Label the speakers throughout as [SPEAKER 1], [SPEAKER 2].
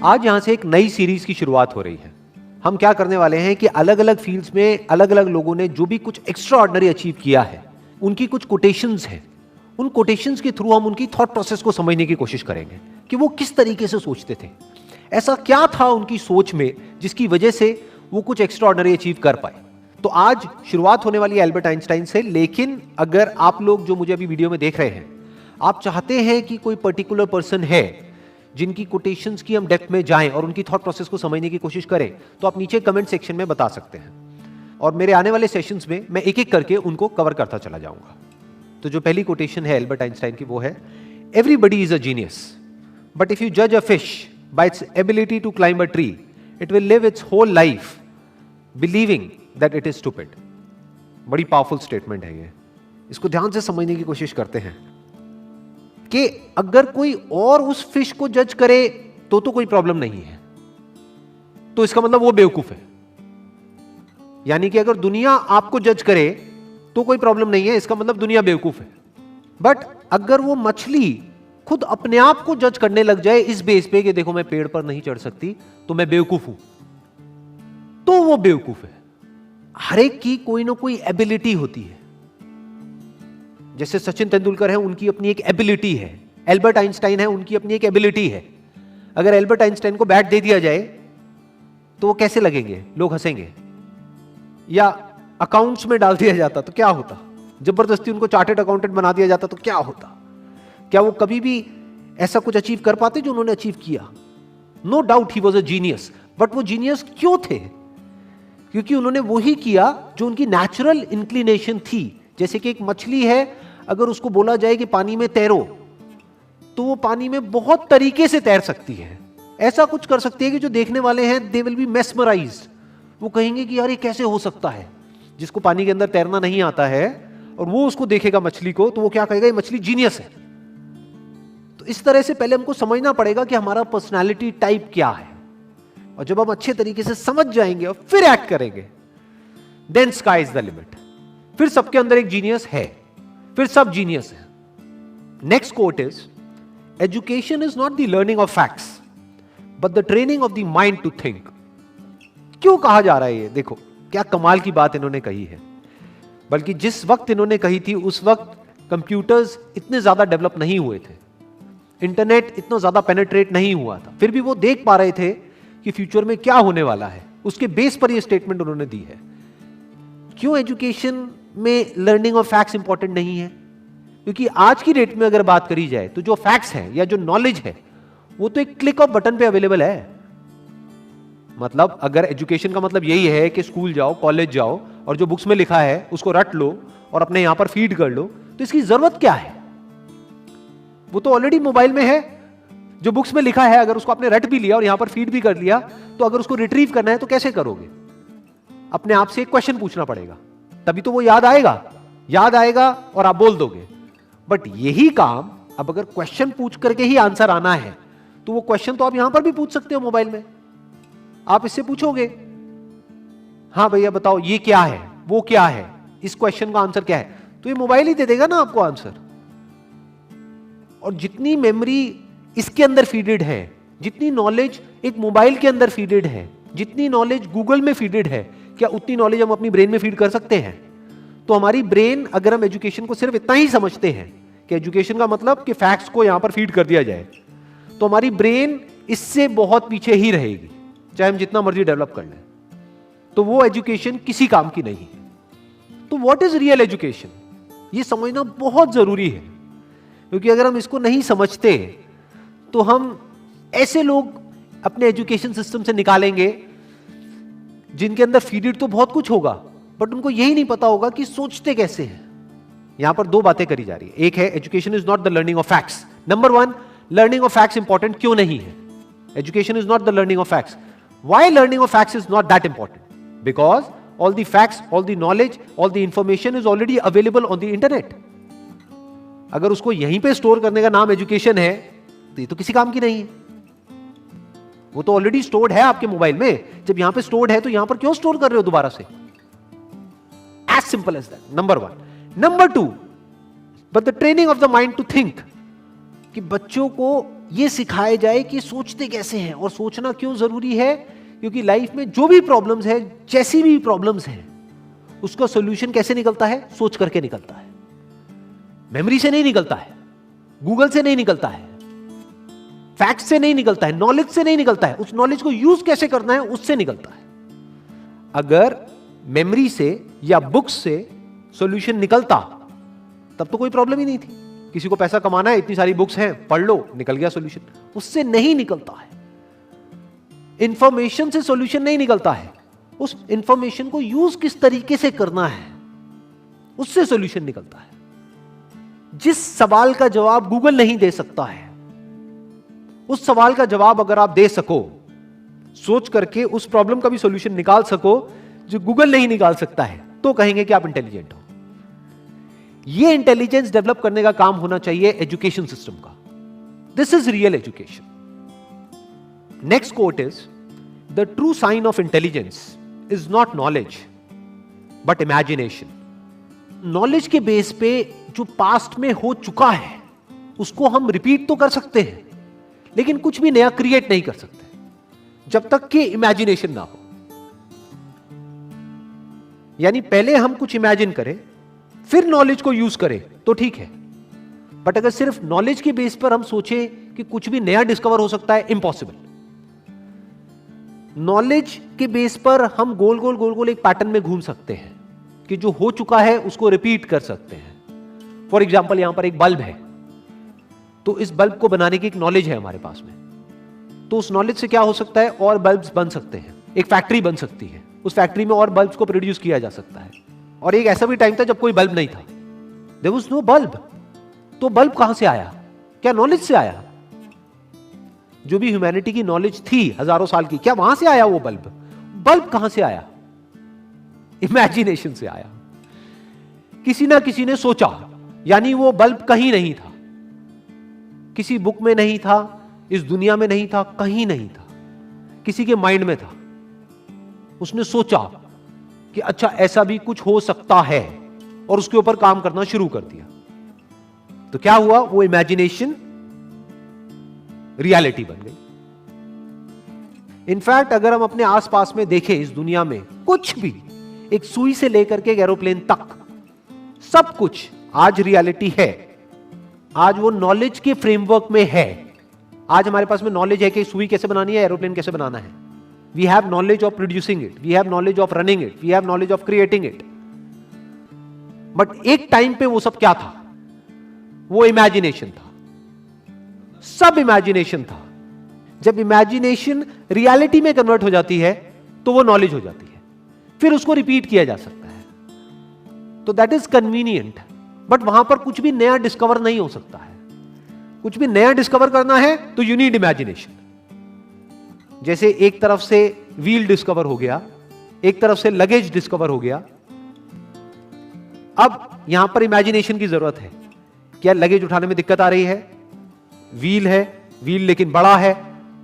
[SPEAKER 1] आज यहां से एक नई सीरीज की शुरुआत हो रही है। हम क्या करने वाले हैं कि अलग अलग फील्ड्स में अलग अलग लोगों ने जो भी कुछ एक्स्ट्रा ऑर्डिनरी अचीव किया है, उनकी कुछ कोटेशंस हैं। उन कोटेशंस के थ्रू हम उनकी थॉट प्रोसेस को समझने की कोशिश करेंगे कि वो किस तरीके से सोचते थे, ऐसा क्या था उनकी सोच में जिसकी वजह से वो कुछ एक्स्ट्रा ऑर्डिनरी अचीव कर पाए। तो आज शुरुआत होने वाली है एल्बर्ट आइंस्टाइन से। लेकिन अगर आप लोग जो मुझे अभी वीडियो में देख रहे हैं, आप चाहते हैं कि कोई पर्टिकुलर पर्सन है जिनकी कोटेशंस की हम डेप्थ में जाएं और उनकी थॉट प्रोसेस को समझने की कोशिश करें, तो आप नीचे कमेंट सेक्शन में बता सकते हैं और मेरे आने वाले सेशंस में मैं एक एक करके उनको कवर करता चला जाऊंगा। तो जो पहली कोटेशन है एल्बर्ट आइंस्टाइन की, वो है everybody is a genius, but if you जज a fish by its ability to climb a tree, it will live its whole life believing that it is stupid. बड़ी पावरफुल स्टेटमेंट है ये, इसको ध्यान से समझने की कोशिश करते हैं कि अगर कोई और उस फिश को जज करे तो कोई प्रॉब्लम नहीं है, तो इसका मतलब वो बेवकूफ है। यानी कि अगर दुनिया आपको जज करे तो कोई प्रॉब्लम नहीं है, इसका मतलब दुनिया बेवकूफ है। बट अगर वो मछली खुद अपने आप को जज करने लग जाए इस बेस पे कि देखो मैं पेड़ पर नहीं चढ़ सकती तो मैं बेवकूफ हूं, तो वो बेवकूफ है। हर एक की कोई ना कोई एबिलिटी होती है। जैसे सचिन तेंदुलकर है, उनकी अपनी एक एबिलिटी है। एल्बर्ट आइंस्टाइन है, उनकी अपनी एक एबिलिटी है। अगर एल्बर्ट आइंस्टाइन को बैट दे दिया जाए तो वो कैसे लगेंगे? लोग हंसेंगे। या अकाउंट्स में डाल दिया जाता तो क्या होता? जबरदस्ती उनको चार्टर्ड अकाउंटेंट बना दिया जाता तो क्या होता? क्या वो कभी भी ऐसा कुछ अचीव कर पाते जो उन्होंने अचीव किया? No doubt he was a genius. But वो जीनियस क्यों थे? क्योंकि उन्होंने वही किया जो उनकी नेचुरल इंक्लिनेशन थी। जैसे कि एक मछली है, अगर उसको बोला जाए कि पानी में तैरो, तो वो पानी में बहुत तरीके से तैर सकती है। ऐसा कुछ कर सकती है कि जो देखने वाले हैं दे विल बी मेस्मराइज्ड। वो कहेंगे कि यार ये कैसे हो सकता है? जिसको पानी के अंदर तैरना नहीं आता है और वो उसको देखेगा मछली को, तो वो क्या कहेगा? ये मछली जीनियस है। तो इस तरह से पहले हमको समझना पड़ेगा कि हमारा पर्सनैलिटी टाइप क्या है, और जब हम अच्छे तरीके से समझ जाएंगे और फिर एक्ट करेंगे, then sky is the limit. फिर सबके अंदर एक जीनियस है, फिर सब जीनियस है। Next quote is, education is not the learning of facts but the training of the mind to think. क्यों कहा जा रहा है ये? देखो क्या कमाल की बात इन्होंने कही है। बल्कि जिस वक्त इन्होंने कही थी उस वक्त कंप्यूटर्स इतने ज्यादा डेवलप नहीं हुए थे, इंटरनेट इतना ज्यादा पेनिट्रेट नहीं हुआ था, फिर भी वो देख पा रहे थे कि फ्यूचर में क्या होने वाला है। उसके बेस पर ये स्टेटमेंट उन्होंने दी है। क्यों एजुकेशन में लर्निंग ऑफ फैक्ट्स इंपॉर्टेंट नहीं है? क्योंकि आज की डेट में अगर बात करी जाए तो जो फैक्ट्स हैं या जो नॉलेज है वो तो एक क्लिक ऑफ बटन पे अवेलेबल है। मतलब अगर एजुकेशन का मतलब यही है कि स्कूल जाओ, कॉलेज जाओ और जो बुक्स में लिखा है उसको रट लो और अपने यहां पर फीड कर लो, तो इसकी जरूरत क्या है? वो तो ऑलरेडी मोबाइल में है। जो बुक्स में लिखा है अगर उसको आपने रट भी लिया और यहां पर फीड भी कर लिया, तो अगर उसको रिट्रीव करना है तो कैसे करोगे? अपने आप से एक क्वेश्चन पूछना पड़ेगा, तभी तो वो याद आएगा और आप बोल दोगे। बट यही काम अब अगर क्वेश्चन पूछ करके ही आंसर आना है, तो वो क्वेश्चन तो आप यहां पर भी पूछ सकते हो मोबाइल में। आप इससे पूछोगे, हाँ भैया बताओ ये क्या है, वो क्या है, इस क्वेश्चन का आंसर क्या है, तो ये मोबाइल ही दे देगा ना आपको आंसर। और जितनी मेमोरी इसके अंदर फीडेड है, जितनी नॉलेज एक मोबाइल के अंदर फीडेड है, जितनी नॉलेज गूगल में फीडेड है, क्या उतनी नॉलेज हम अपनी ब्रेन में फीड कर सकते हैं? तो हमारी ब्रेन, अगर हम एजुकेशन को सिर्फ इतना ही समझते हैं कि एजुकेशन का मतलब कि फैक्ट्स को यहां पर फीड कर दिया जाए, तो हमारी ब्रेन इससे बहुत पीछे ही रहेगी, चाहे हम जितना मर्जी डेवलप कर लें। तो वो एजुकेशन किसी काम की नहीं है। तो व्हाट इज रियल एजुकेशन, ये समझना बहुत जरूरी है। क्योंकि अगर हम इसको नहीं समझते तो हम ऐसे लोग अपने एजुकेशन सिस्टम से निकालेंगे जिनके अंदर फीडेड तो बहुत कुछ होगा, बट उनको यही नहीं पता होगा कि सोचते कैसे हैं। यहां पर दो बातें करी जा रही है। एक है education is not the learning of facts. Number one, learning of facts important क्यों नहीं है? Education is not the learning of facts. Why learning of facts is not that important? Because all the facts, all the knowledge, all the information is already available on the internet. अगर उसको यहीं पे store करने का नाम education है तो ये तो किसी काम की नहीं है। वो तो ऑलरेडी स्टोर्ड है आपके मोबाइल में। जब यहां पे स्टोर्ड है तो यहां पर क्यों स्टोर कर रहे हो दोबारा से? As simple as that, number one. Number two, but the training of the mind to think, कि बच्चों को यह सिखाया जाए कि सोचते कैसे हैं और सोचना क्यों जरूरी है, क्योंकि लाइफ में जो भी प्रॉब्लम्स है, जैसी भी प्रॉब्लम्स हैं, उसका सॉल्यूशन कैसे निकलता है? सोच करके निकलता है। मेमोरी से नहीं निकलता है, गूगल से नहीं निकलता है, फैक्ट से नहीं निकलता है, नॉलेज से नहीं निकलता है। उस नॉलेज को यूज कैसे करना है उससे निकलता है। अगर मेमोरी से या बुक्स से सॉल्यूशन निकलता तब तो कोई प्रॉब्लम ही नहीं थी। किसी को पैसा कमाना है, इतनी सारी बुक्स हैं, पढ़ लो, निकल गया सॉल्यूशन। उससे नहीं निकलता है। इंफॉर्मेशन से सॉल्यूशन नहीं निकलता है, उस इंफॉर्मेशन को यूज किस तरीके से करना है उससे सॉल्यूशन निकलता है। जिस सवाल का जवाब गूगल नहीं दे सकता है, उस सवाल का जवाब अगर आप दे सको, सोच करके उस प्रॉब्लम का भी सॉल्यूशन निकाल सको जो गूगल नहीं निकाल सकता है, तो कहेंगे कि आप इंटेलिजेंट हो। यह इंटेलिजेंस डेवलप करने का काम होना चाहिए एजुकेशन सिस्टम का। This is real education. Next quote is, the true sign of intelligence is not knowledge but imagination. Knowledge के बेस पे जो पास्ट में हो चुका है उसको हम रिपीट तो कर सकते हैं, लेकिन कुछ भी नया क्रिएट नहीं कर सकते जब तक कि इमेजिनेशन ना हो। यानी पहले हम कुछ इमेजिन करें, फिर नॉलेज को यूज करें तो ठीक है, बट अगर सिर्फ नॉलेज के बेस पर हम सोचें कि कुछ भी नया डिस्कवर हो सकता है, इम्पॉसिबल। नॉलेज के बेस पर हम गोल गोल गोल गोल एक पैटर्न में घूम सकते हैं कि जो हो चुका है उसको रिपीट कर सकते हैं। फॉर एग्जाम्पल, यहां पर एक बल्ब है, तो इस बल्ब को बनाने की एक नॉलेज है हमारे पास में, तो उस नॉलेज से क्या हो सकता है, और बल्ब्स बन सकते हैं। एक फैक्ट्री बन सकती है, उस फैक्ट्री में और बल्ब्स को प्रोड्यूस किया जा सकता है। और एक ऐसा भी टाइम था जब कोई बल्ब नहीं था, देयर वाज नो बल्ब। तो बल्ब कहां से आया? क्या नॉलेज से आया? जो भी ह्यूमैनिटी की नॉलेज थी हजारों साल की, क्या वहां से आया वो बल्ब? बल्ब कहां से आया? इमेजिनेशन से आया। किसी ना किसी ने सोचा, यानी वो बल्ब कहीं नहीं था, किसी बुक में नहीं था, इस दुनिया में नहीं था, कहीं नहीं था, किसी के माइंड में था। उसने सोचा कि अच्छा ऐसा भी कुछ हो सकता है, और उसके ऊपर काम करना शुरू कर दिया। तो क्या हुआ? वो इमेजिनेशन रियलिटी बन गई। इनफैक्ट अगर हम अपने आसपास में देखें, इस दुनिया में कुछ भी, एक सुई से लेकर के एक एरोप्लेन तक, सब कुछ आज रियलिटी है। आज वो नॉलेज के फ्रेमवर्क में है। आज हमारे पास में नॉलेज है कि सुई कैसे बनानी है, एरोप्लेन कैसे बनाना है। We have knowledge of producing it, we have knowledge of running it, we have knowledge of creating it. But एक टाइम पे वो सब क्या था? वो इमेजिनेशन था, सब इमेजिनेशन था। जब इमेजिनेशन रियलिटी में कन्वर्ट हो जाती है तो वो नॉलेज हो जाती है, फिर उसको रिपीट किया जा सकता है। तो दैट इज कन्वीनियंट, बट वहां पर कुछ भी नया डिस्कवर नहीं हो सकता है। कुछ भी नया डिस्कवर करना है तो यू नीड इमेजिनेशन। जैसे एक तरफ से व्हील डिस्कवर हो गया, एक तरफ से लगेज डिस्कवर हो गया, अब यहां पर इमेजिनेशन की जरूरत है। क्या लगेज उठाने में दिक्कत आ रही है? व्हील है, व्हील लेकिन बड़ा है,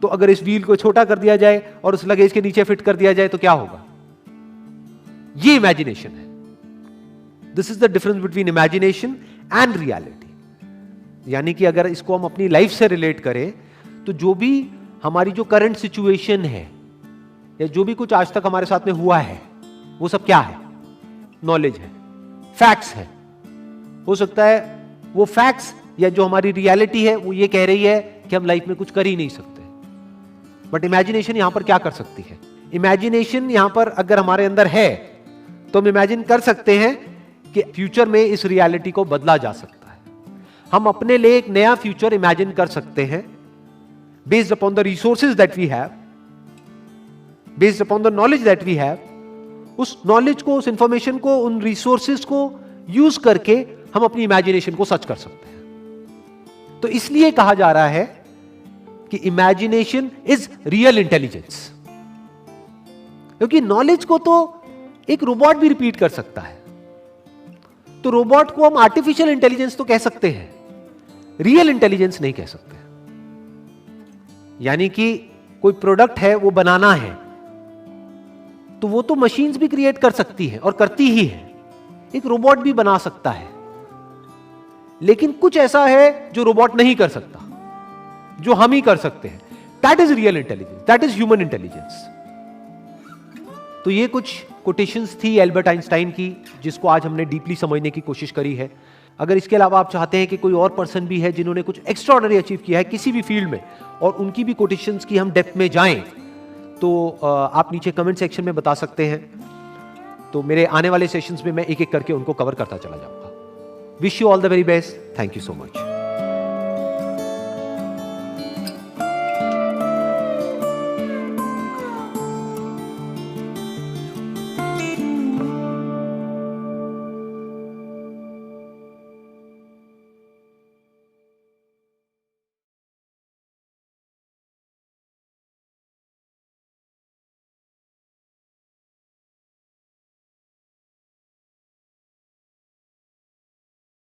[SPEAKER 1] तो अगर इस व्हील को छोटा कर दिया जाए और उस लगेज के नीचे फिट कर दिया जाए तो क्या होगा? ये इमेजिनेशन है। This is the difference between imagination and reality. यानी कि अगर इसको हम अपनी लाइफ से रिलेट करें तो जो भी हमारी जो करंट सिचुएशन है या जो भी कुछ आज तक हमारे साथ में हुआ है, वो सब क्या है? नॉलेज है, फैक्ट्स है। हो सकता है वो फैक्ट्स या जो हमारी रियलिटी है वो ये कह रही है कि हम लाइफ में कुछ कर ही नहीं सकते, बट इमेजिनेशन यहां पर क्या कर सकती है? इमेजिनेशन यहां पर अगर हमारे अंदर है तो हम इमेजिन कर सकते हैं कि फ्यूचर में इस रियलिटी को बदला जा सकता है। हम अपने लिए एक नया फ्यूचर इमेजिन कर सकते हैं based upon the resources that we have, based upon the knowledge that we have. उस नॉलेज को, उस इंफॉर्मेशन को, उन रिसोर्सेज को यूज करके हम अपनी इमेजिनेशन को सच कर सकते हैं। तो इसलिए कहा जा रहा है कि इमेजिनेशन इज रियल इंटेलिजेंस, क्योंकि नॉलेज को तो एक रोबोट भी रिपीट कर सकता है। तो रोबोट को हम आर्टिफिशियल इंटेलिजेंस तो कह सकते हैं, रियल इंटेलिजेंस नहीं कह सकते। यानी कि कोई प्रोडक्ट है वो बनाना है, तो वो तो मशीन्स भी क्रिएट कर सकती है और करती ही है। एक रोबोट भी बना सकता है, लेकिन कुछ ऐसा है जो रोबोट नहीं कर सकता, जो हम ही कर सकते हैं। That is real intelligence, that is human intelligence. तो ये कुछ कोटेशंस थी एल्बर्ट आइंस्टाइन की, जिसको आज हमने डीपली समझने की कोशिश करी है। अगर इसके अलावा आप चाहते हैं कि कोई और पर्सन भी है जिन्होंने कुछ एक्स्ट्राऑर्डिनरी अचीव किया है किसी भी फील्ड में, और उनकी भी कोटेशंस की हम डेप्थ में जाएं, तो आप नीचे कमेंट सेक्शन में बता सकते हैं। तो मेरे आने वाले सेशंस में मैं एक एक करके उनको कवर करता चला जाऊंगा। Wish you all the very best. Thank you so much.